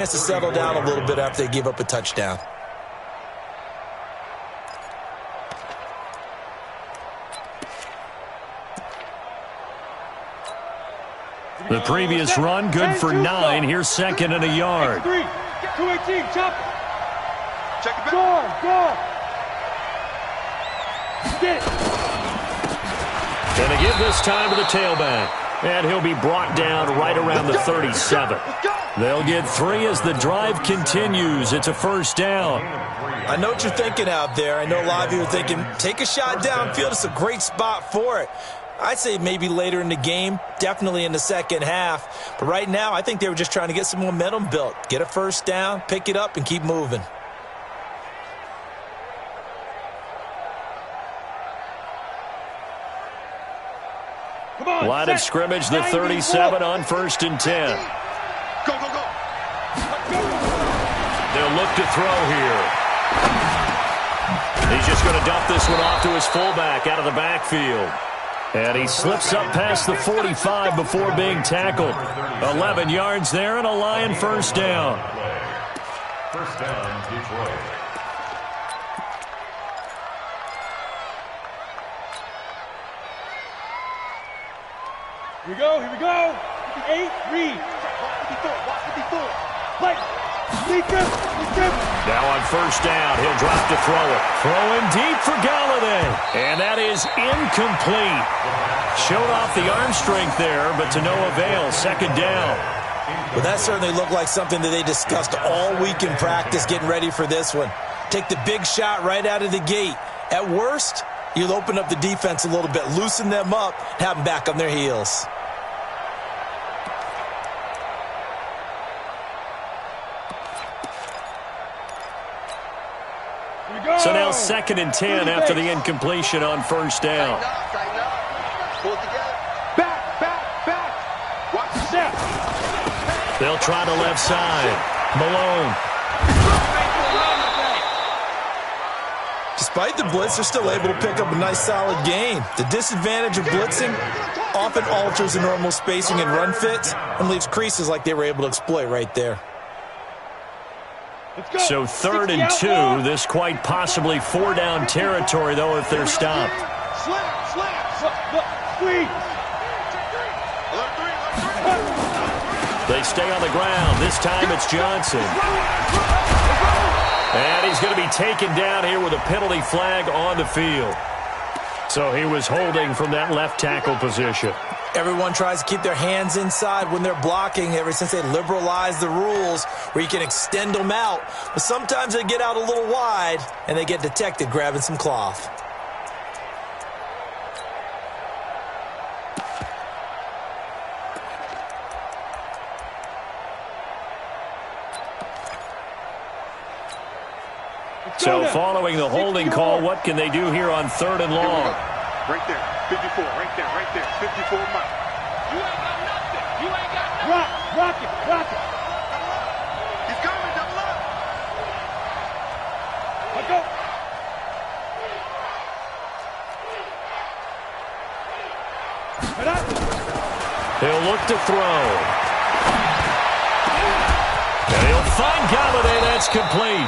To settle down a little bit after they give up a touchdown. The previous run, good for 9. Here's second and a yard. 218, chop. Check it back. Go. Get it. Gonna give this time to the tailback. And he'll be brought down right around the 37. They'll get 3 as the drive continues. It's a first down. I know what you're thinking out there. I know a lot of you are thinking, take a shot downfield. It's a great spot for it. I'd say maybe later in the game, definitely in the second half. But right now, I think they were just trying to get some momentum built. Get a first down, pick it up, and keep moving. Line of scrimmage, the 37 on 1st and 10. Go. They'll look to throw here. He's just going to dump this one off to his fullback out of the backfield. And he slips up past the 45 before being tackled. 11 yards there and a Lion first down. First down, Detroit. Here we go. 8, read. Watch 54. Play. Lead them. Now on first down, he'll drop to throw it. Throwing deep for Galladay. And that is incomplete. Showed off the arm strength there, but to no avail. Second down. Well, that certainly looked like something that they discussed all week in practice getting ready for this one. Take the big shot right out of the gate. At worst, you'll open up the defense a little bit, loosen them up, have them back on their heels. So now 2nd and 10 after the incompletion on first down. Pull it together. Back. Watch the step. They'll try the left side. Malone. Despite the blitz, they're still able to pick up a nice solid gain. The disadvantage of blitzing often alters the normal spacing and run fits and leaves creases like they were able to exploit right there. So 3rd and 2, this quite possibly 4-down territory, though, if they're stopped. They stay on the ground. This time it's Johnson. And he's going to be taken down here with a penalty flag on the field. So he was holding from that left tackle position. Everyone tries to keep their hands inside when they're blocking ever since they liberalized the rules where you can extend them out. But sometimes they get out a little wide and they get detected grabbing some cloth. So following the holding call, what can they do here on 3rd and long? Right there, 54, right there, 54 miles. You ain't got nothing. Rock it. He's coming, double up. Let's go. He'll look to throw. And he'll find Galladay. That's complete.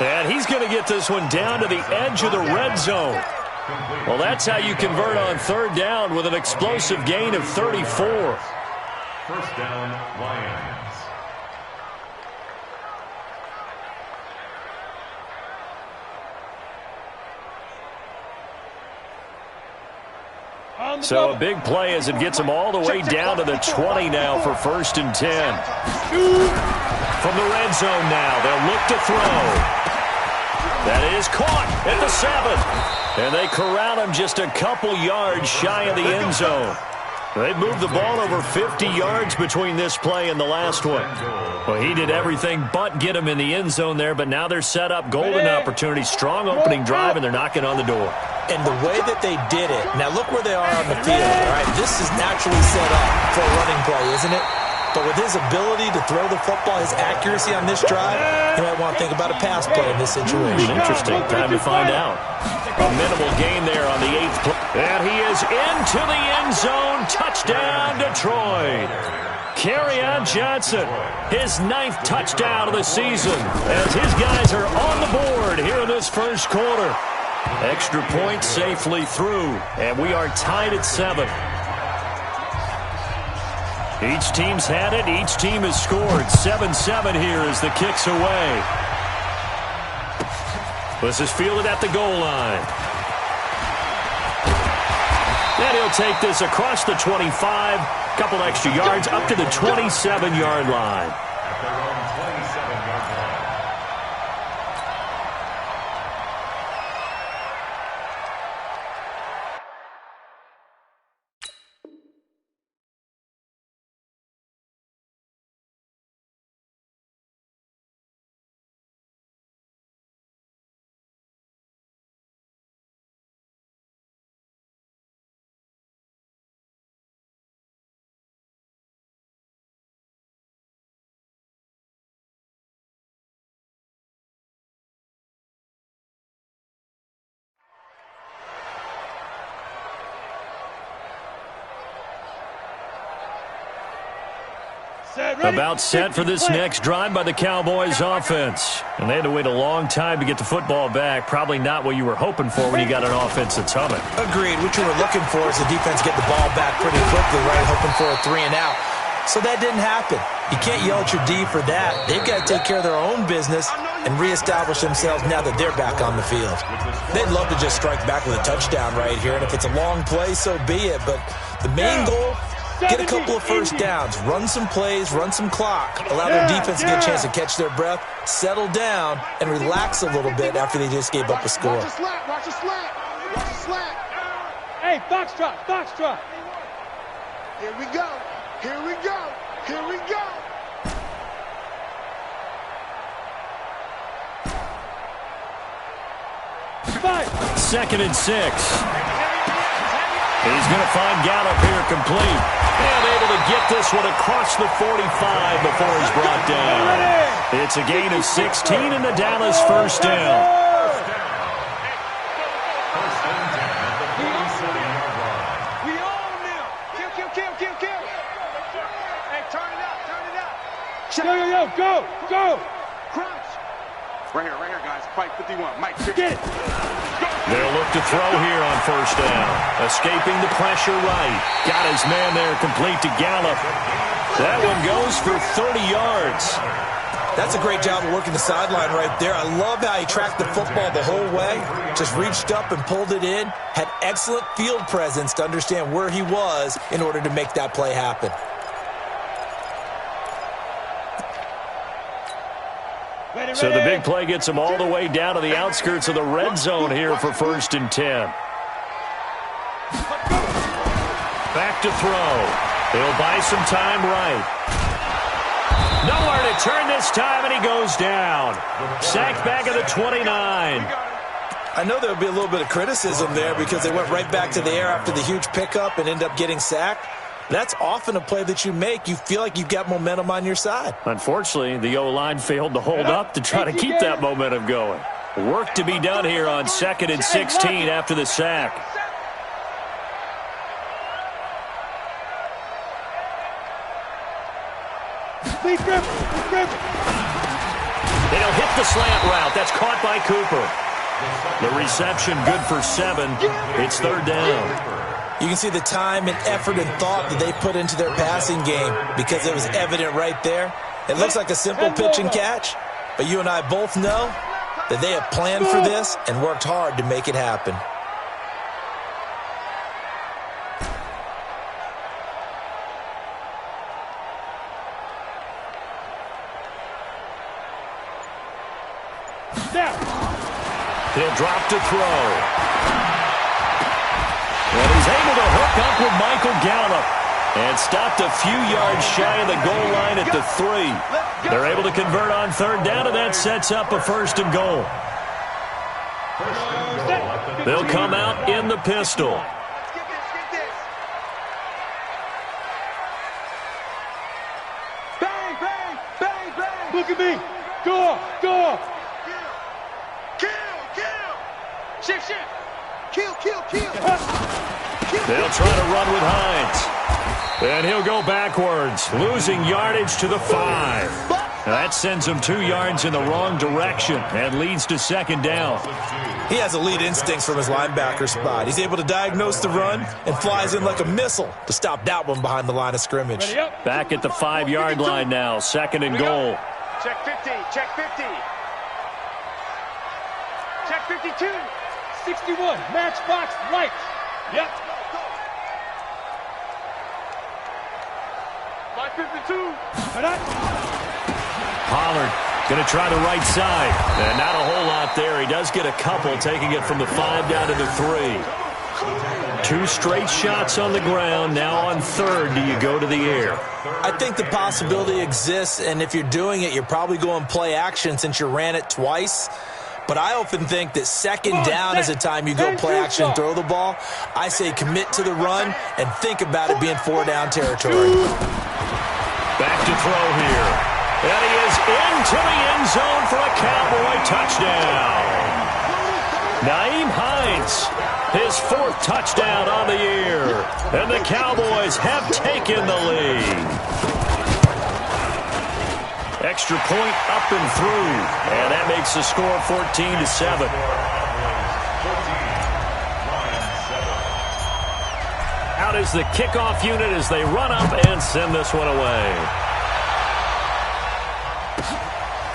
And he's going to get this one down to the edge of the red zone. Well, that's how you convert on 3rd down with an explosive gain of 34. First down, Lions. So a big play as it gets them all the way down to the 20 now for 1st and 10. From the red zone now, they'll look to throw. That is caught at the 7. And they corral him just a couple yards shy of the end zone. They've moved the ball over 50 yards between this play and the last one. Well, he did everything but get him in the end zone there, but now they're set up. Golden opportunity, strong opening drive, and they're knocking on the door. And the way that they did it, now look where they are on the field, all right? This is naturally set up for a running play, isn't it? But with his ability to throw the football, his accuracy on this drive, you might want to think about a pass play in this situation. Interesting. Time to find out. A minimal gain there on the 8th play. And he is into the end zone. Touchdown, Detroit. Kerryon Johnson, his 9th touchdown of the season, as his guys are on the board here in this first quarter. Extra point safely through, and we are tied at 7. Each team's had it. Each team has scored. 7-7 here as the kick's away. This is fielded at the goal line. And he'll take this across the 25. Couple extra yards up to the 27-yard line. At their own 27-yard line. About set for this next drive by the Cowboys offense. And they had to wait a long time to get the football back. Probably not what you were hoping for when you got an offense that's humming. Agreed. What you were looking for is the defense get the ball back pretty quickly, right? Hoping for a 3 and out. So that didn't happen. You can't yell at your D for that. They've got to take care of their own business and reestablish themselves now that they're back on the field. They'd love to just strike back with a touchdown right here. And if it's a long play, so be it. But the main goal, get a couple of first downs, run some plays, run some clock, allow their defense to get a chance to catch their breath, settle down, and relax a little bit after they just gave up a score. Watch the slap, watch the slap, watch the slap. Hey, box drop. Here we go, here we go, here we go. Five. 2nd and 6. He's going to find Gallup here complete. And able to get this one across the 45 before he's brought down. It's a gain of 16 and the Dallas first down. We own them. Kill. Hey, turn it up. Go. Crunch. Right here, guys. Fight 51. Mike, Get it. They'll look to throw here on first down. Escaping the pressure right. Got his man there complete to Gallup. That one goes for 30 yards. That's a great job of working the sideline right there. I love how he tracked the football the whole way. Just reached up and pulled it in. Had excellent field presence to understand where he was in order to make that play happen. So the big play gets him all the way down to the outskirts of the red zone here for 1st and 10. Back to throw. He'll buy some time right. Nowhere to turn this time, and he goes down. Sacked back at the 29. I know there will be a little bit of criticism there because they went right back to the air after the huge pickup and end up getting sacked. That's often a play that you make. You feel like you've got momentum on your side. Unfortunately, the O-line failed to hold up to try to keep that momentum going. Work to be done here on 2nd and 16 after the sack. They'll hit the slant route. That's caught by Cooper. The reception good for 7. It's 3rd down. You can see the time and effort and thought that they put into their passing game because it was evident right there. It looks like a simple pitch and catch, but you and I both know that they have planned for this and worked hard to make it happen. He'll drop to throw. And he's able to hook up with Michael Gallup and stopped a few yards shy of the goal line at the 3. They're able to convert on 3rd down, and that sets up a 1st and goal. They'll come out in the pistol. Bang, bang, bang, bang. Look at me. Go. Kill. Shift. Kill. They'll try to run with Hines. And he'll go backwards, losing yardage to the 5. That sends him 2 yards in the wrong direction and leads to second down. He has elite instincts from his linebacker spot. He's able to diagnose the run and flies in like a missile to stop that one behind the line of scrimmage. Back at the 5-yard line now, second and goal. Check 50, check 50. Check 52. 61, matchbox lights. Yep. Like 52. Pollard going to try the right side. And not a whole lot there. He does get a couple, taking it from the 5 down to the 3. 2 straight shots on the ground. Now on third, do you go to the air? I think the possibility exists, and if you're doing it, you're probably going play action since you ran it twice. But I often think that second down is a time you go play action and throw the ball. I say commit to the run and think about it being 4-down territory. Back to throw here. And he is into the end zone for a Cowboy touchdown. Nyheim Hines, his 4th touchdown on the year. And the Cowboys have taken the lead. Extra point up and through. And that makes the score 14-7. Out is the kickoff unit as they run up and send this one away.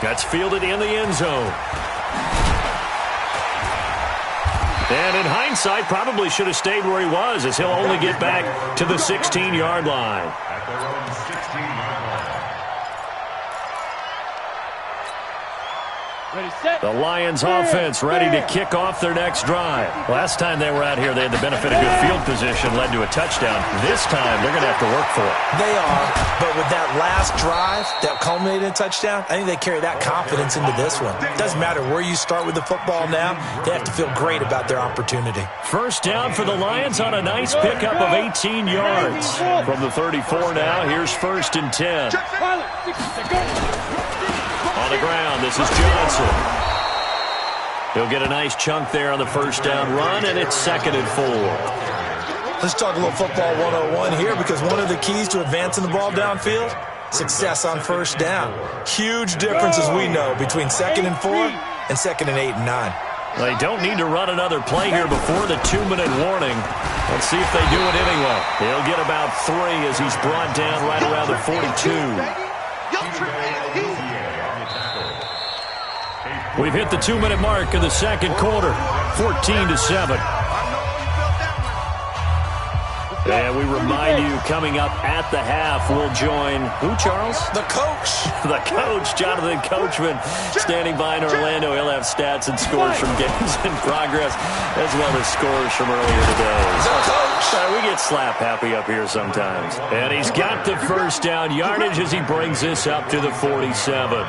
That's fielded in the end zone. And in hindsight, probably should have stayed where he was, as he'll only get back to the 16-yard line. At their own 16-yard line. The Lions offense ready to kick off their next drive. Last time they were out here, they had the benefit of good field position, led to a touchdown. This time, they're going to have to work for it. They are, but with that last drive that culminated in a touchdown, I think they carry that confidence into this one. It doesn't matter where you start with the football now. They have to feel great about their opportunity. First down for the Lions on a nice pickup of 18 yards. From the 34 now, here's 1st and 10. On the ground, this is Johnson. He'll get a nice chunk there on the first down run, and it's 2nd and 4. Let's talk a little football 101 here, because one of the keys to advancing the ball downfield, success on first down. Huge difference, as we know, between 2nd and 4 and 2nd and 8 and 9. They don't need to run another play here before the 2-minute warning. Let's see if they do it anyway. He'll get about 3 as he's brought down right around the 42. We've hit the 2-minute mark in the second quarter, 14-7. And we remind you, coming up at the half, we'll join, who, Charles? The coach. The coach, Jonathan Coachman, standing by in Orlando. He'll have stats and scores from games in progress, as well as scores from earlier today. The coach. We get slap happy up here sometimes. And he's got the first down yardage as he brings this up to the 47.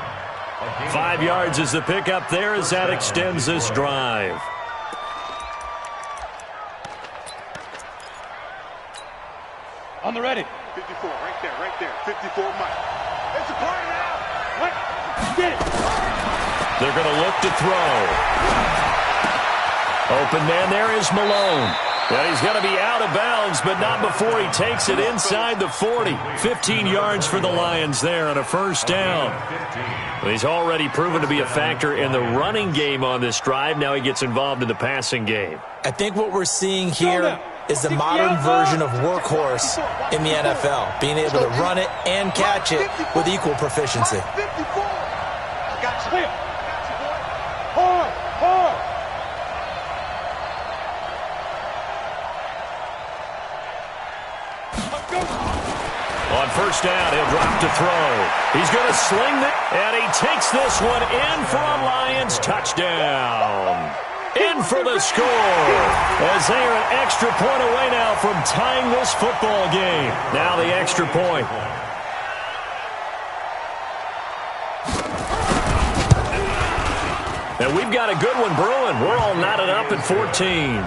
5 yards is the pickup there as that extends this drive. On the ready. 54, right there. 54 Mike. It's a party now. What? Get it. They're going to look to throw. Open man there is Malone. Yeah, he's going to be out of bounds, but not before he takes it inside the 40. 15 yards for the Lions there on a first down. Well, he's already proven to be a factor in the running game on this drive. Now he gets involved in the passing game. I think what we're seeing here is the modern version of workhorse in the NFL, being able to run it and catch it with equal proficiency. I got you. Hard. On first down, he'll drop to throw. He's going to sling it, and he takes this one in for a Lions touchdown. In for the score, as they are an extra point away now from tying this football game. Now the extra point. And we've got a good one brewing. We're all knotted up at 14.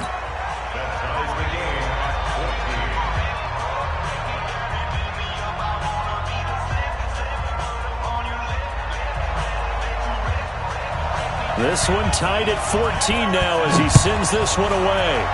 This one tied at 14 now as he sends this one away.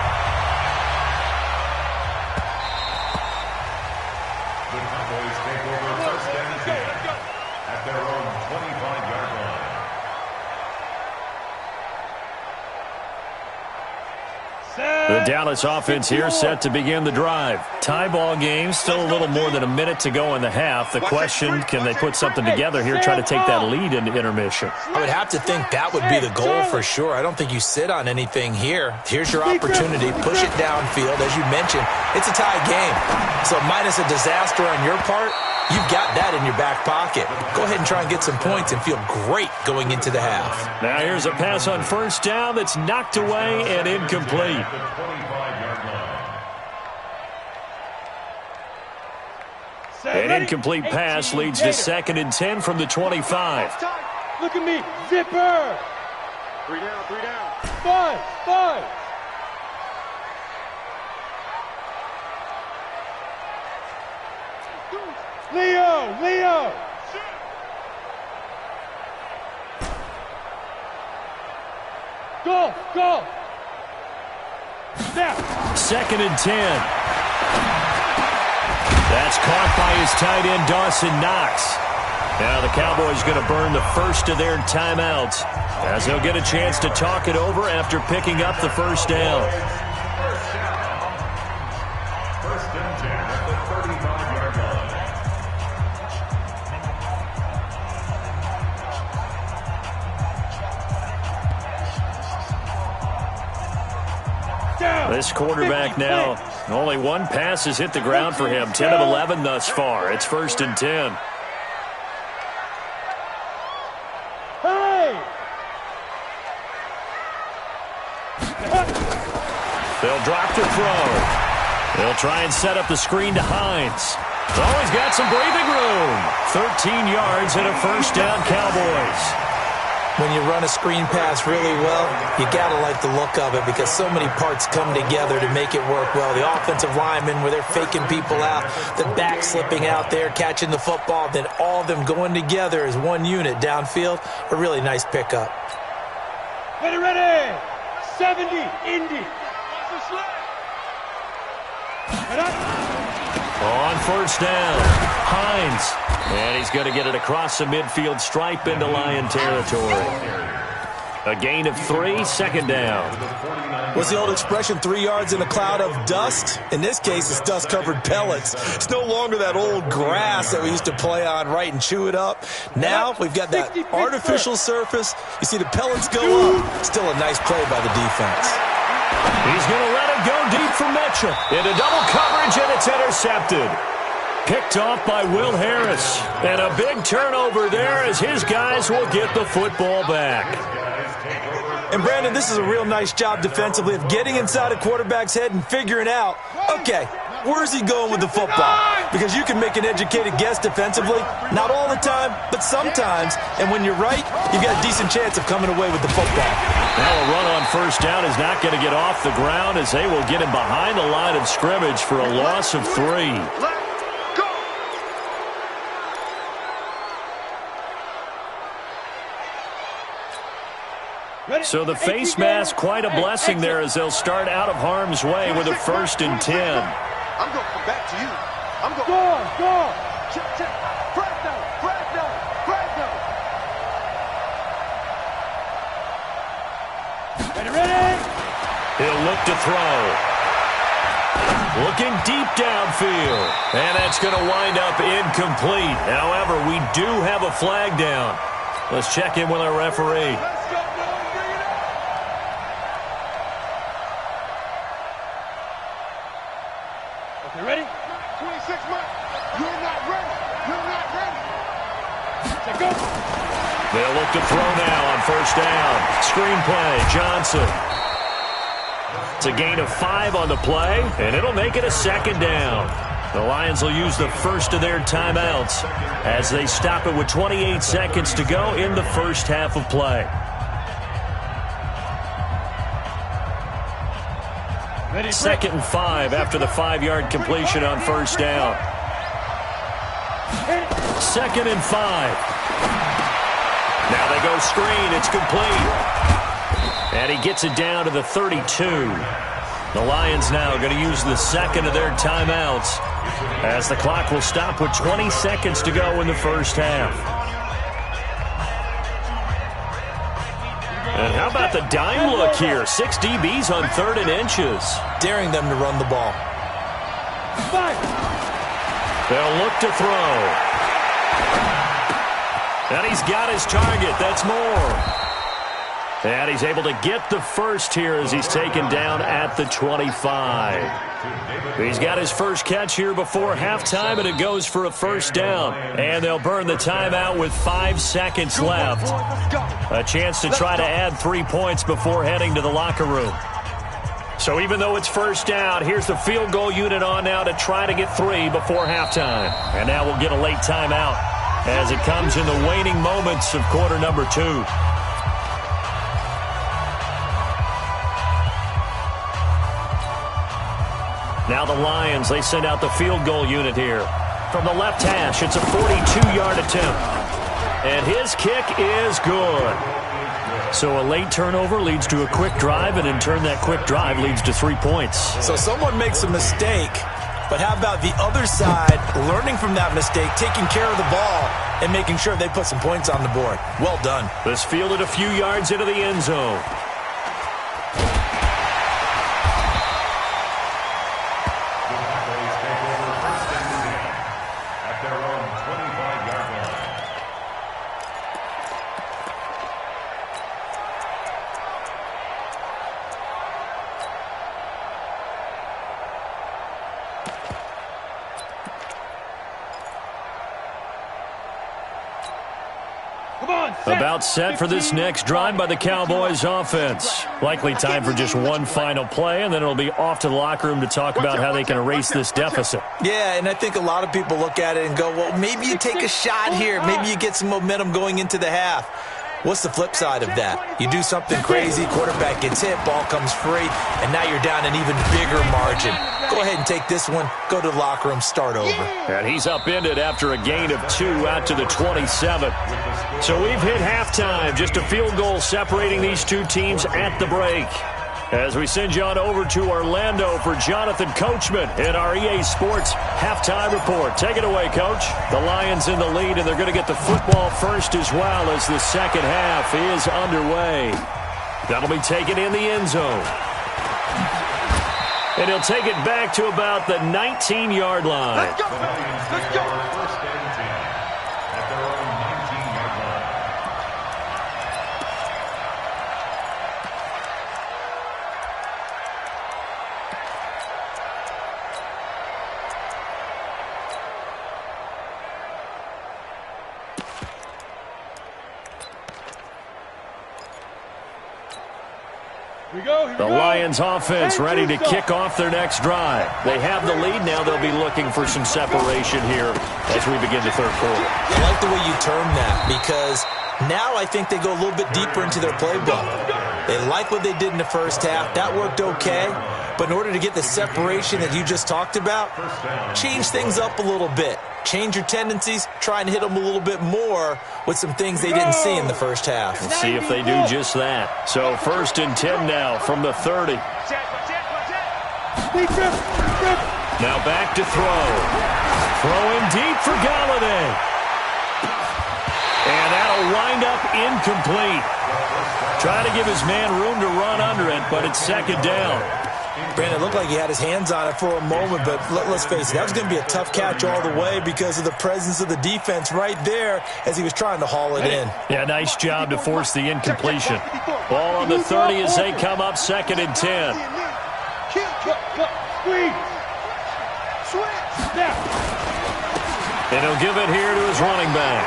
Dallas offense here set to begin the drive. Tie ball game, still a little more than a minute to go in the half. The question, can they put something together here, try to take that lead into intermission? I would have to think that would be the goal for sure. I don't think you sit on anything here. Here's your opportunity. Push it downfield. As you mentioned, it's a tie game. So minus a disaster on your part, you've got that in your back pocket. Go ahead and try and get some points and feel great going into the half. Now here's a pass on first down that's knocked away and incomplete. An incomplete pass leads to 2nd and 10 from the 25. Look at me. Zipper. 3 down, 3 down. 5. Leo. Go. Now. 2nd and 10. That's caught by his tight end, Dawson Knox. Now the Cowboys going to burn the first of their timeouts as they'll get a chance to talk it over after picking up the first down. First and 10 at the 35-yard line. This quarterback now, only one pass has hit the ground for him. 10 of 11 thus far. It's 1st and 10. Hey! They'll drop to throw. They'll try and set up the screen to Hines. Oh, he's got some breathing room. 13 yards and a first down, Cowboys. When you run a screen pass really well, you got to like the look of it because so many parts come together to make it work well. The offensive linemen, where they're faking people out, the back slipping out there, catching the football, then all of them going together as one unit downfield. A really nice pickup. Ready. 70, Indy. On first down, Hines. And he's going to get it across the midfield stripe into Lion territory. A gain of 3, 2nd down. What's the old expression, 3 yards in a cloud of dust? In this case, it's dust-covered pellets. It's no longer that old grass that we used to play on, right, and chew it up. Now we've got that artificial surface. You see the pellets go up. Still a nice play by the defense. He's going to let it go deep for Mitchell. Into double coverage, and it's intercepted. Picked off by Will Harris. And a big turnover there as his guys will get the football back. And, Brandon, this is a real nice job defensively of getting inside a quarterback's head and figuring out, okay, where's he going with the football? Because you can make an educated guess defensively. Not all the time, but sometimes. And when you're right, you've got a decent chance of coming away with the football. Now a run on first down is not going to get off the ground as they will get him behind the line of scrimmage for a loss of 3. So the face mask, quite a blessing there as they'll start out of harm's way with a 1st and 10. I'm going to come back to you. I'm going Go. Check. Flag down. Ready. He'll look to throw. Looking deep downfield. And that's going to wind up incomplete. However, we do have a flag down. Let's check in with our referee. Ready? 26 months. You're not ready. Go. They'll look to throw now on first down. Screen play, Johnson. It's a gain of 5 on the play, and it'll make it a 2nd down. The Lions will use the first of their timeouts as they stop it with 28 seconds to go in the first half of play. Ready, 2nd and 5 after the 5-yard completion on first down. 2nd and 5. Now they go screen. It's complete. And he gets it down to the 32. The Lions now going to use the 2nd of their timeouts as the clock will stop with 20 seconds to go in the first half. And how about the dime look here? 6 DBs on 3rd and inches. Daring them to run the ball. They'll look to throw. And he's got his target. That's more. And he's able to get the first here as he's taken down at the 25. He's got his first catch here before halftime, and it goes for a first down. And they'll burn the timeout with 5 seconds left. A chance to try to add 3 points before heading to the locker room. So even though it's first down, here's the field goal unit on now to try to get 3 before halftime. And now we'll get a late timeout as it comes in the waning moments of quarter number 2. Now the Lions, they send out the field goal unit here. From the left hash, it's a 42-yard attempt. And his kick is good. So a late turnover leads to a quick drive, and in turn that quick drive leads to 3 points. So someone makes a mistake, but how about the other side learning from that mistake, taking care of the ball, and making sure they put some points on the board? Well done. This fielded a few yards into the end zone. About set for this next drive by the Cowboys offense. Likely time for just one final play, and then it'll be off to the locker room to talk about how they can erase this deficit. Yeah, and I think a lot of people look at it and go, well, maybe you take a shot here. Maybe you get some momentum going into the half. What's the flip side of that? You do something crazy, quarterback gets hit, ball comes free, and now you're down an even bigger margin. Go ahead and take this one, go to the locker room, start over. And he's upended after a gain of 2 out to the 27. So we've hit halftime, just a field goal separating these two teams at the break. As we send you on over to Orlando for Jonathan Coachman in our EA Sports Halftime Report. Take it away, Coach. The Lions in the lead, and they're going to get the football first as well as the second half is underway. That'll be taken in the end zone. And he'll take it back to about the 19-yard line. Let's go. Let's go. First and 10 at their own 19-yard line. The Lions offense ready to kick off their next drive. They have the lead now. They'll be looking for some separation here as we begin the third quarter. I like the way you term that because now I think they go a little bit deeper into their playbook. They like what they did in the first half. That worked okay. But in order to get the separation that you just talked about, change things up a little bit. Change your tendencies, try and hit them a little bit more with some things they didn't see in the first half. We'll see if they do just that. So first and 10 now from the 30. Now back to throw. Throwing deep for Galladay. And that'll wind up incomplete. Try to give his man room to run under it, but it's second down. Brandon, it looked like he had his hands on it for a moment, but let's face it, that was going to be a tough catch all the way because of the presence of the defense right there as he was trying to haul it in. Yeah, nice job to force the incompletion. Ball on the 30 as they come up second and 10. And he'll give it here to his running back.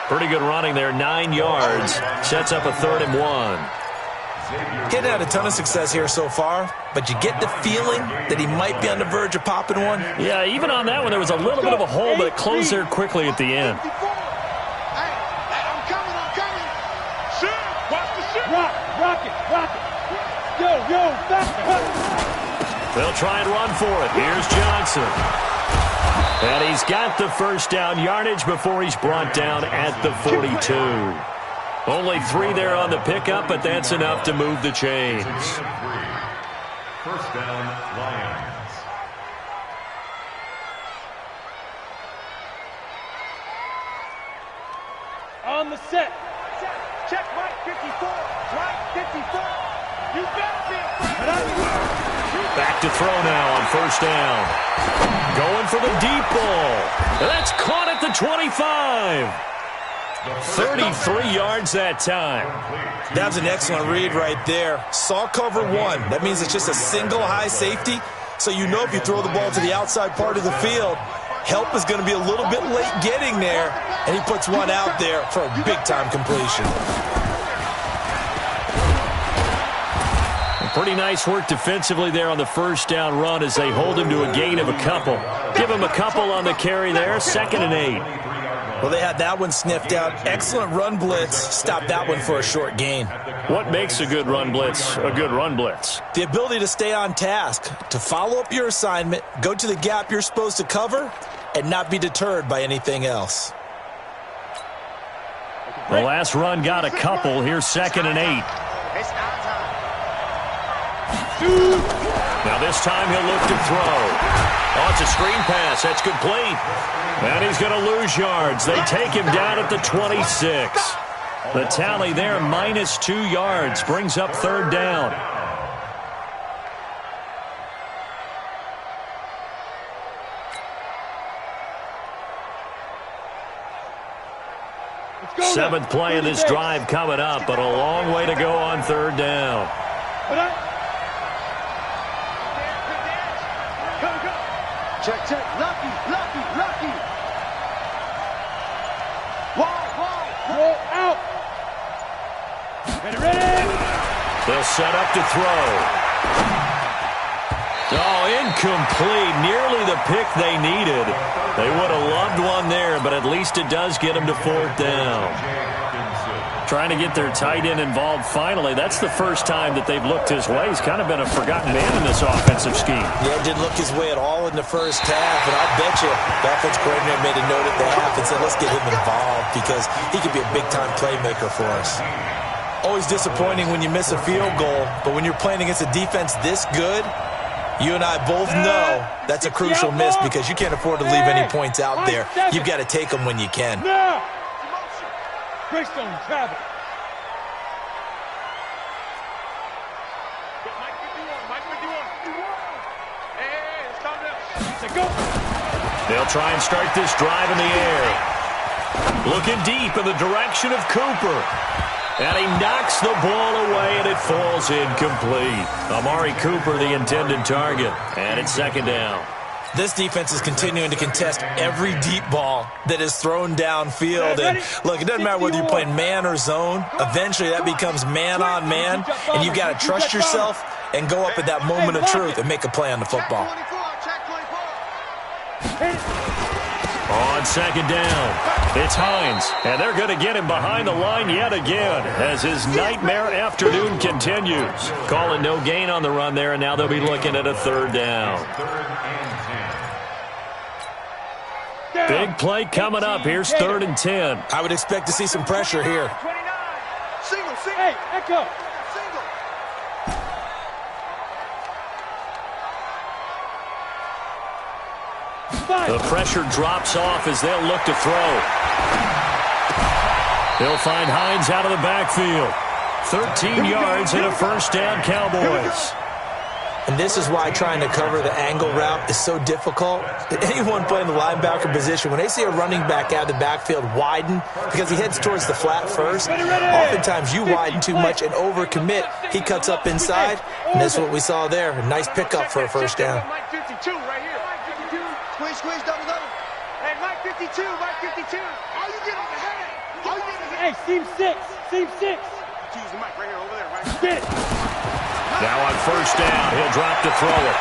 Pretty good running there, 9 yards. Sets up a 3rd and 1. He's had a ton of success here so far, but you get the feeling that he might be on the verge of popping one. Yeah, even on that one, there was a little bit of a hole, but it closed there quickly at the end. I'm coming. Shoot. Watch the shoot. Rock it. Yo, back. They'll try and run for it. Here's Johnson. And he's got the first down yardage before he's brought down at the 42. Only 3 there on the pickup, but that's enough to move the chains. First down, Lions. On the set. Check Mike 54. Mike 54. You better be Back to throw now on first down. Going for the deep ball. That's caught at the 25. 33 yards that time. That was an excellent read right there. Saw cover one. That means it's just a single high safety. So you know if you throw the ball to the outside part of the field, help is going to be a little bit late getting there. And he puts one out there for a big-time completion. Pretty nice work defensively there on the first down run as they hold him to a gain of a couple. Give him a couple on the carry there, 2nd and 8. Well, they had that one sniffed out. Excellent run blitz. Stopped that one for a short gain. What makes a good run blitz a good run blitz? The ability to stay on task, to follow up your assignment, go to the gap you're supposed to cover, and not be deterred by anything else. The last run got a couple. Here's 2nd and 8. Now this time he'll look to throw. Oh, it's a screen pass. That's complete. And he's going to lose yards. They take him down at the 26. The tally there, -2 yards. Brings up 3rd down. Seventh play of this drive coming up, but a long way to go on 3rd down. Check. Lucky. Roll out. Ready. They'll set up to throw. Oh, incomplete. Nearly the pick they needed. They would have loved one there, but at least it does get them to 4th down. Trying to get their tight end involved finally. That's the first time that they've looked his way. He's kind of been a forgotten man in this offensive scheme. Yeah, it didn't look his way at all in the first half, and I'll bet you the offense coordinator made a note at the half and said, let's get him involved because he could be a big-time playmaker for us. Always disappointing when you miss a field goal, but when you're playing against a defense this good, you and I both know that's a crucial miss because you can't afford to leave any points out there. You've got to take them when you can. Now. Greystone, travel. Mike 51. Hey, it's coming up. Go. They'll try and start this drive in the air. Looking deep in the direction of Cooper. And he knocks the ball away, and it falls incomplete. Amari Cooper, the intended target. And it's 2nd down. This defense is continuing to contest every deep ball that is thrown downfield. And look, it doesn't matter whether you're playing man or zone. Eventually, that becomes man on man, and you've got to trust yourself and go up at that moment of truth and make a play on the football. On 2nd down, it's Hines, and they're going to get him behind the line yet again as his nightmare afternoon continues. Calling no gain on the run there, and now they'll be looking at a 3rd down. Big play coming up. Here's 3rd and 10. I would expect to see some pressure here. 29. Single. Hey, echo. Single. The pressure drops off as they'll look to throw. They'll find Hines out of the backfield. 13 yards and a 1st down, Cowboys. And this is why trying to cover the angle route is so difficult. Anyone playing the linebacker position, when they see a running back out of the backfield widen because he heads towards the flat first, oftentimes you widen too much and overcommit. He cuts up inside, and that's what we saw there. A nice pickup for a 1st down. Mike 52 right here. Mike 52. Squeeze, double. Hey, Mike 52. All you get on the head. Hey, seam 6. Choose the mic right here, over there, right? Get it. Now on 1st down, he'll drop to throw it.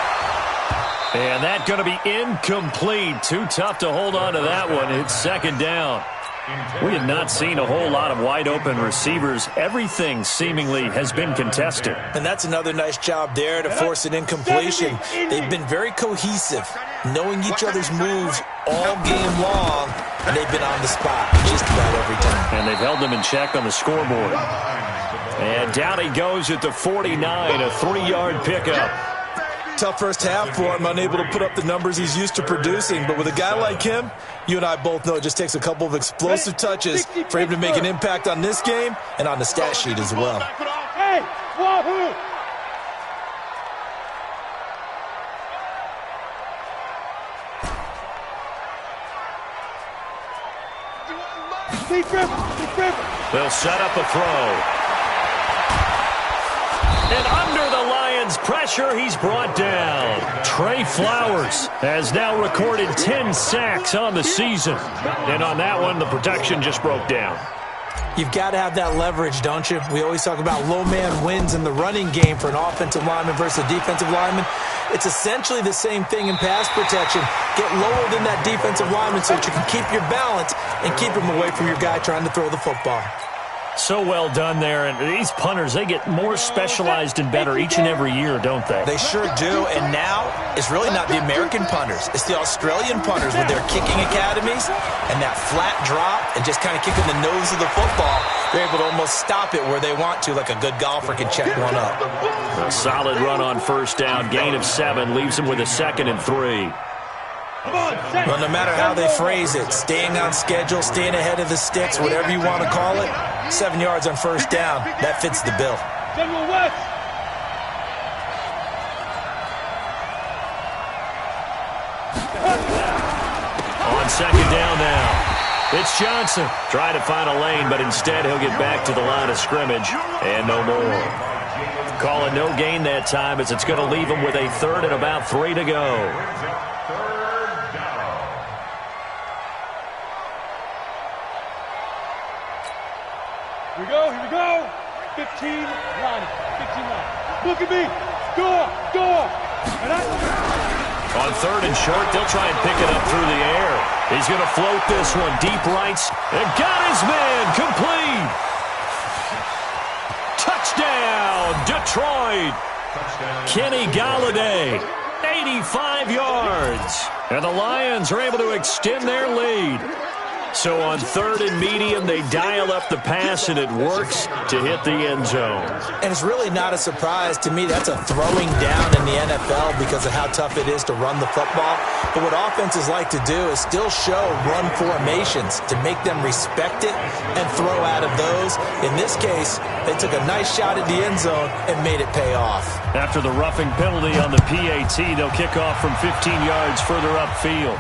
And that's going to be incomplete. Too tough to hold on to that one. It's 2nd down. We have not seen a whole lot of wide-open receivers. Everything seemingly has been contested. And that's another nice job there to force an incompletion. They've been very cohesive, knowing each other's moves all game long, and they've been on the spot just about every time. And they've held them in check on the scoreboard. And down he goes at the 49, a 3-yard pickup. tough first half for him, unable to put up the numbers he's used to producing. But with a guy like him, you and I both know it just takes a couple of explosive touches for him to make an impact on this game and on the stat sheet as well. Hey, wahoo! They'll set up a throw. And under the Lions' pressure, he's brought down. Trey Flowers has now recorded 10 sacks on the season. And on that one, the protection just broke down. You've got to have that leverage, don't you? We always talk about low man wins in the running game for an offensive lineman versus a defensive lineman. It's essentially the same thing in pass protection. Get lower than that defensive lineman so that you can keep your balance and keep him away from your guy trying to throw the football. So well done there. And these punters, they get more specialized and better each and every year, don't they? They sure do. And now it's really not the American punters. It's the Australian punters with their kicking academies and that flat drop and just kind of kicking the nose of the football. They're able to almost stop it where they want to, like a good golfer can check one up. A solid run on first down. Gain of 7 leaves him with a 2nd and 3. Well, no matter how they phrase it, staying on schedule, staying ahead of the sticks, whatever you want to call it, 7 yards on first down, that fits the bill. General West. On second down now. It's Johnson trying to find a lane, but instead he'll get back to the line of scrimmage and no more. Call it no gain that time as it's going to leave him with a 3rd and about 3 to go. Here we go. 15 line. 15 line. Look at me. Door. On 3rd and short, they'll try and pick it up through the air. He's going to float this one deep rights and got his man complete. Touchdown, Detroit. Kenny Golladay, 85 yards. And the Lions are able to extend their lead. So on 3rd and medium, they dial up the pass, and it works to hit the end zone. And it's really not a surprise to me. That's a throwing down in the NFL because of how tough it is to run the football. But what offenses like to do is still show run formations to make them respect it and throw out of those. In this case, they took a nice shot at the end zone and made it pay off. After the roughing penalty on the PAT, they'll kick off from 15 yards further upfield.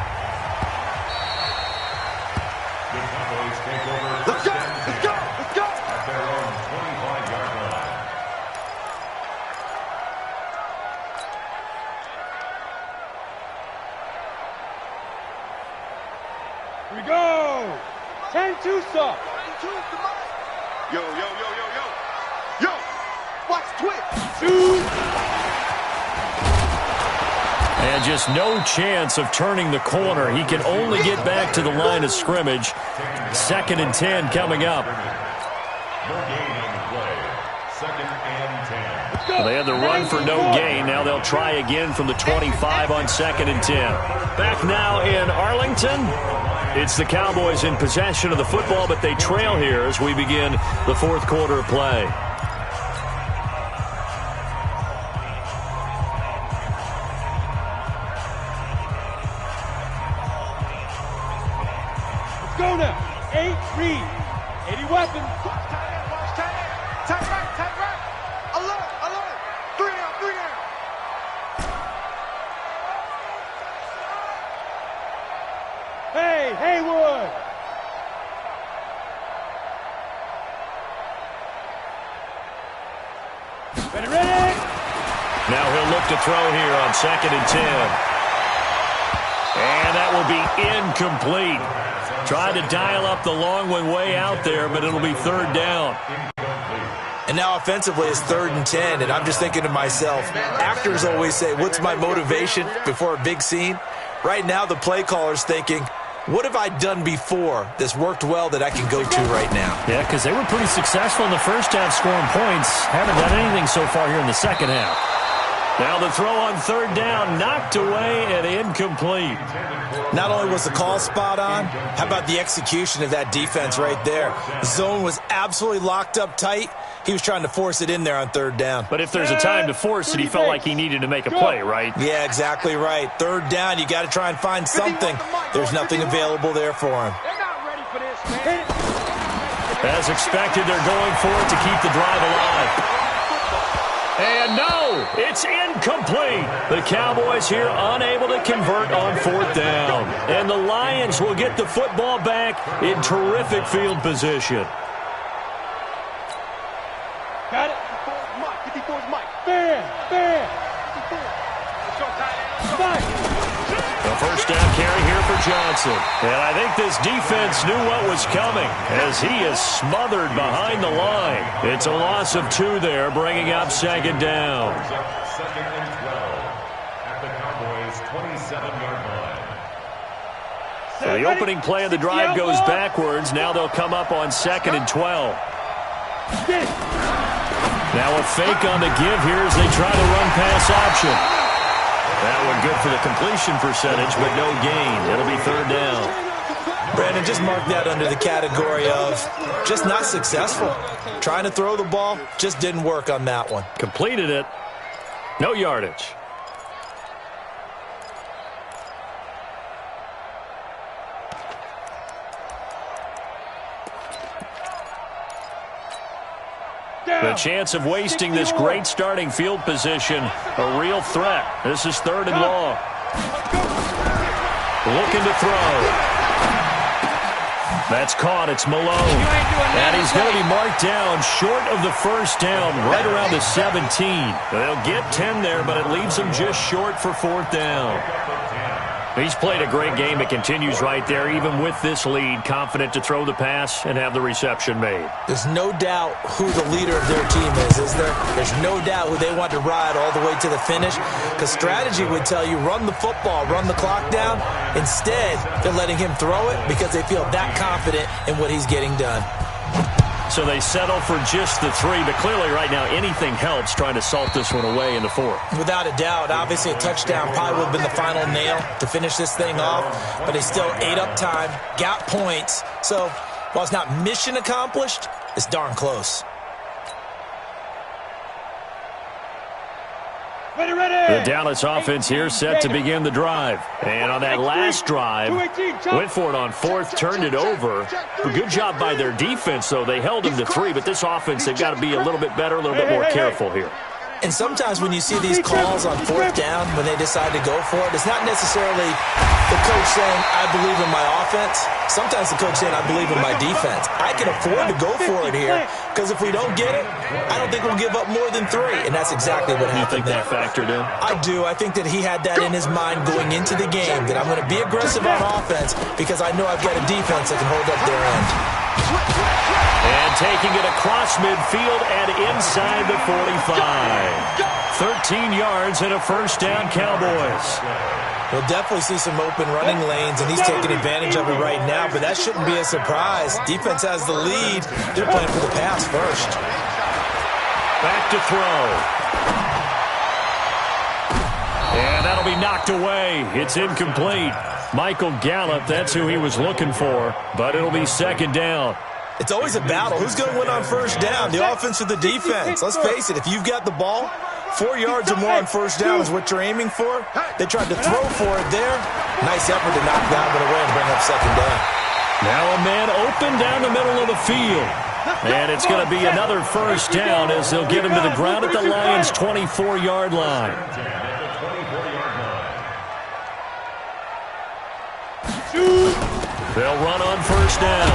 Here we go. 10-2 stop. Yo. Watch Twitch. And just no chance of turning the corner. He can only get back to the line of scrimmage. 2nd and 10 coming up. Well, they had the run for no gain. Now they'll try again from the 25 on 2nd and 10. Back now in Arlington. It's the Cowboys in possession of the football, but they trail here as we begin the 4th quarter of play. Let's go now. 8 read. 80 weapons. Tight right. Alert. 3 down. Hey, Haywood. Ready? Now he'll look to throw here on 2nd and 10. And that will be incomplete. Tried to dial up the long one way out there, but it'll be 3rd down. And now offensively it's 3rd and 10, and I'm just thinking to myself, actors always say, what's my motivation before a big scene? Right now the play caller's thinking, what have I done before that's worked well that I can go to right now? Yeah, because they were pretty successful in the first half scoring points. Haven't done anything so far here in the second half. Now the throw on third down, knocked away and incomplete. Not only was the call spot on, how about the execution of that defense right there? The zone was absolutely locked up tight. He was trying to force it in there on third down. But if there's a time to force it, he felt like he needed to make a play, right? Yeah, exactly right. Third down, you got to try and find something. There's nothing available there for him. As expected, they're going for it to keep the drive alive. And no, it's incomplete. The Cowboys here unable to convert on fourth down. And the Lions will get the football back in terrific field position. Got it. 54's Mike. Bam. The first down carry here for Johnson. And I think this defense knew what was coming as he is smothered behind the line. It's a loss of 2 there, bringing up second down. Second and 12 at the Cowboys' 27-yard line. So the opening play of the drive goes backwards. Now they'll come up on second and 12. Now a fake on the give here as they try to run pass option. That one good for the completion percentage, but no gain. It'll be third down. Brandon, just mark that under the category of just not successful. Trying to throw the ball, just didn't work on that one. Completed it. No yardage. The chance of wasting this great starting field position, a real threat. This is third and long. Looking to throw. That's caught. It's Malone. And he's going to be marked down short of the first down, right around the 17. They'll get 10 there, but it leaves them just short for fourth down. He's played a great game. It continues right there, even with this lead, confident to throw the pass and have the reception made. There's no doubt who the leader of their team is there? There's no doubt who they want to ride all the way to the finish, because strategy would tell you run the football, run the clock down. Instead, they're letting him throw it because they feel that confident in what he's getting done. So they settle for just the 3, but clearly right now anything helps trying to salt this one away in the 4th. Without a doubt, obviously a touchdown probably would have been the final nail to finish this thing off, but they still ate up time, got points. So while it's not mission accomplished, it's darn close. The Dallas offense here set to begin the drive. And on that last drive, went for it on 4th, turned it over. A good job by their defense, though. They held them to 3, but this offense, they've got to be a little bit better, a little bit more careful here. And sometimes when you see these calls on 4th down, when they decide to go for it, it's not necessarily the coach saying, I believe in my offense. Sometimes the coach saying, I believe in my defense. I can afford to go for it here, because if we don't get it, I don't think we'll give up more than 3. And that's exactly what happened there. You think that factored in? I do. I think that he had that in his mind going into the game, that I'm going to be aggressive on offense because I know I've got a defense that can hold up their end. And taking it across midfield and inside the 45. 13 yards and a first down, Cowboys. We'll definitely see some open running lanes, and he's taking advantage of it right now, but that shouldn't be a surprise. Defense has the lead. They're playing for the pass first. Back to throw. And that'll be knocked away. It's incomplete. Michael Gallup, that's who he was looking for, but it'll be second down. It's always a battle. Who's going to win on first down, the offense or the defense? Let's face it, if you've got the ball, 4 yards or more on first down is what you're aiming for. They tried to throw for it there. Nice effort to knock that one away and bring up second down. Now a man open down the middle of the field. And it's going to be another first down as they'll get him to the ground at the Lions' 24-yard line. They'll run on first down.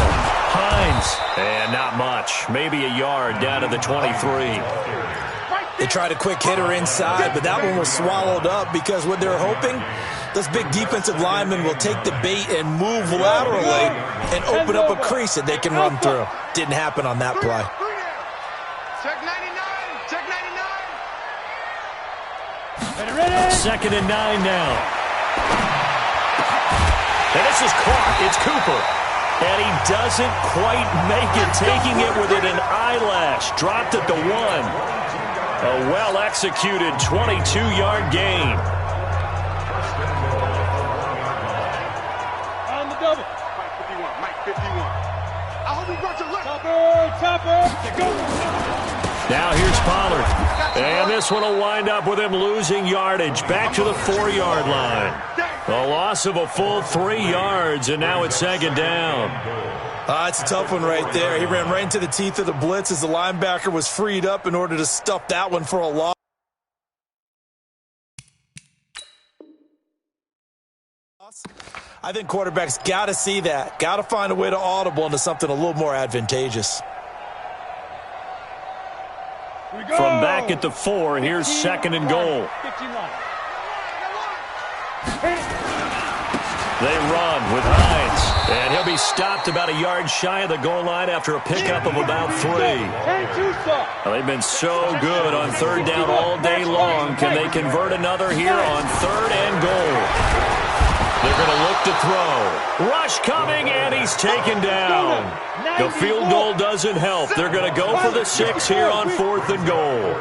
Hines, and not much. Maybe a yard down to the 23. They tried a quick hitter inside, but that one was swallowed up because what they're hoping, those big defensive linemen will take the bait and move laterally and open up a crease that they can run through. Didn't happen on that play. Check 99. Check 99. Second and 9 now. And this is caught. It's Cooper. And he doesn't quite make it, taking it within an eyelash. Dropped at the 1. A well-executed 22-yard gain. On the double. Mike 51, Mike 51. I hope he brought your luck. Topper. Go. Now here's Pollard. And this one will wind up with him losing yardage. Back to the 4-yard line. A loss of a full 3 yards, and now it's second down. It's a tough one right there. He ran right into the teeth of the blitz as the linebacker was freed up in order to stuff that one for a loss. I think quarterbacks got to see that. Got to find a way to audible into something a little more advantageous. From back at the 4, here's second and goal. 15-line. They run with Hines, and he'll be stopped about a yard shy of the goal line after a pickup of about 3. Well, they've been so good on third down all day long. Can they convert another here on third and goal? They're going to look to throw. Rush coming, and he's taken down. The field goal doesn't help. They're going to go for the 6 here on fourth and goal.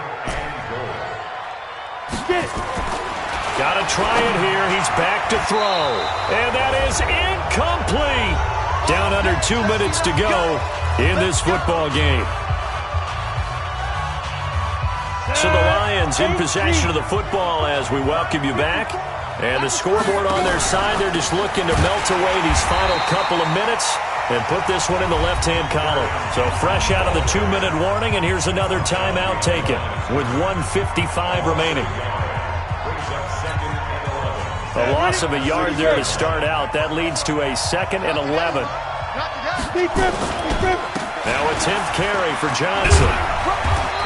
Got to try it here. He's back to throw. And that is incomplete. Down under 2 minutes to go in this football game. So the Lions in possession of the football as we welcome you back. And the scoreboard on their side, they're just looking to melt away these final couple of minutes and put this one in the left-hand column. So fresh out of the 2-minute warning, and here's another timeout taken with 1:55 remaining. A loss of a yard there to start out. That leads to a 2nd and 11. Now a 10th carry for Johnson.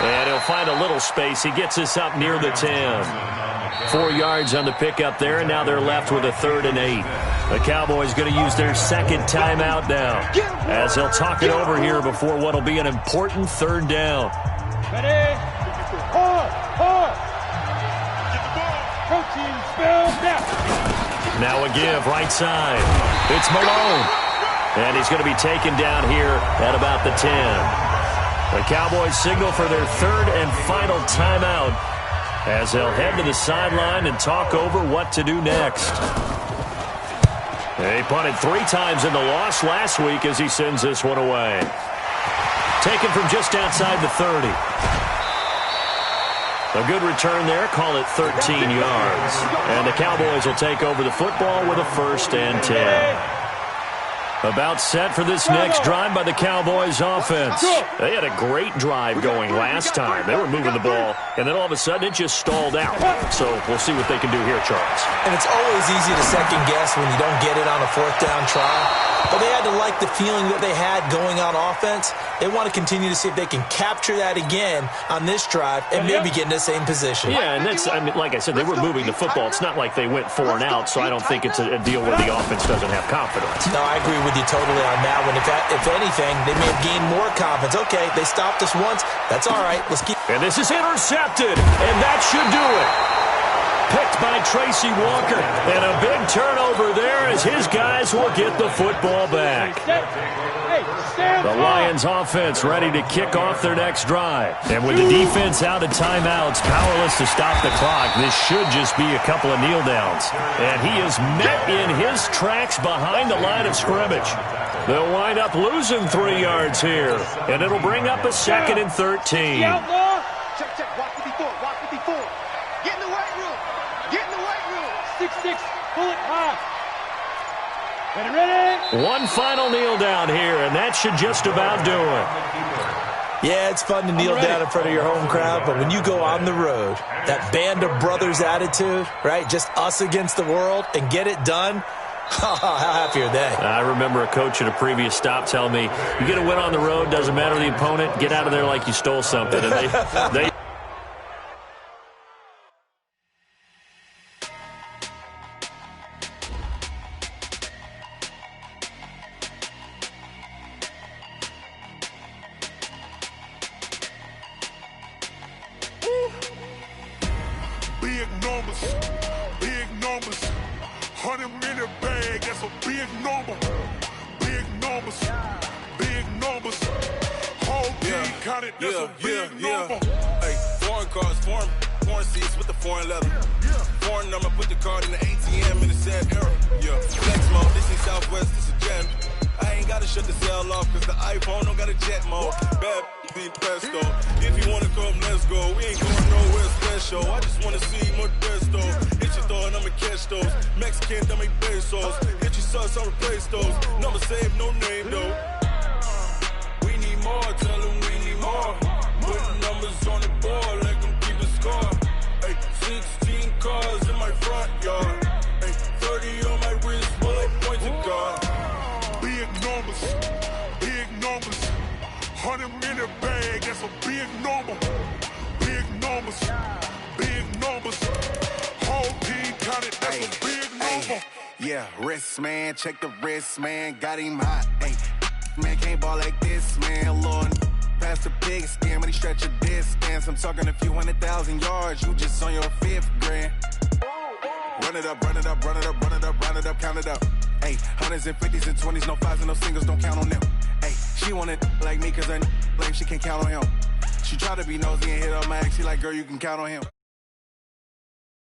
And he'll find a little space. He gets us up near the 10. 4 yards on the pickup there, and now they're left with a 3rd and 8. The Cowboys going to use their second timeout now as they'll talk it over here before what will be an important 3rd down. Ready? Hard. Protein spell now. Now a give right side. It's Malone. And he's going to be taken down here at about the 10. The Cowboys signal for their 3rd and final timeout as they'll head to the sideline and talk over what to do next. They punted 3 times in the loss last week as he sends this one away. Taken from just outside the 30. A good return there, call it 13 yards. And the Cowboys will take over the football with a 1st and 10. About set for this next drive by the Cowboys offense. They had a great drive going last time. They were moving the ball, and then all of a sudden it just stalled out. So we'll see what they can do here, Charles. And it's always easy to second guess when you don't get it on a 4th down try. But they had to like the feeling that they had going on offense. They want to continue to see if they can capture that again on this drive and maybe get in the same position. Yeah, and that's, I mean, like I said, they were moving the football. It's not like they went 4 and out, so I don't think it's a deal where the offense doesn't have confidence. No, I agree with you totally on that one. If anything, they may have gained more confidence. Okay, they stopped us once. That's all right. Let's keep. And this is intercepted, and that should do it. Picked by Tracy Walker, and a big turnover there as his guys will get the football back. The Lions offense ready to kick off their next drive. And with the defense out of timeouts, powerless to stop the clock, this should just be a couple of kneel downs. And he is met in his tracks behind the line of scrimmage. They'll wind up losing 3 yards here, and it'll bring up a 2nd and 13. Check. Walk 54. Walk 54. Get in the weight room. Get in the weight room. 6-6. Pull it high. Ready? One final kneel down here, and that should just about do it. Yeah, it's fun to kneel down in front of your home crowd, but when you go on the road, that band of brothers attitude, right, just us against the world, and get it done, how happy are they? I remember a coach at a previous stop telling me, you get a win on the road, doesn't matter the opponent, get out of there like you stole something. And they Big numbers, 100 minute bag, that's a big number. Big numbers, whole team counted, that's a big number. Hey, Foreign cars, foreign seats with the foreign leather. Foreign number, put the card in the ATM in the sad era. Yeah, flex mode, this ain't Southwest, this a gem. I ain't gotta shut the cell off, cause the iPhone don't got a jet mode. Bad be presto. If you wanna come, let's go. We ain't going nowhere special. I just wanna see more desto. Hit your thought, I'ma catch those. Mexican, dame pesos. Hit your sus, I'll replace those. Number saved, no name though. We need more, tell them we need more. Putting numbers on the board, like them keep a score. Ay, 16 cars in my front yard. Ay, 30 on my wrist, while I point to God. Big numbers, big numbers. 100 in a bag, that's a big number. Big numbers, big numbers. Whole team counted, that's a big number. Yeah, wrist man, check the wrist man, got him hot. Ay, man can't ball like this, man. Lord, past the big skin, but he stretch a distance. I'm talking a few 100,000 yards, you just on your 5th grand. Run it up, run it up, run it up, run it up, run it up, count it up. Ay, 100s and 50s and 20s, no 5s and no singles, don't count on them. Ay, she want it like me, cause her like she can't count on him. She try to be nosy and hit her max, she like, girl, you can count on him.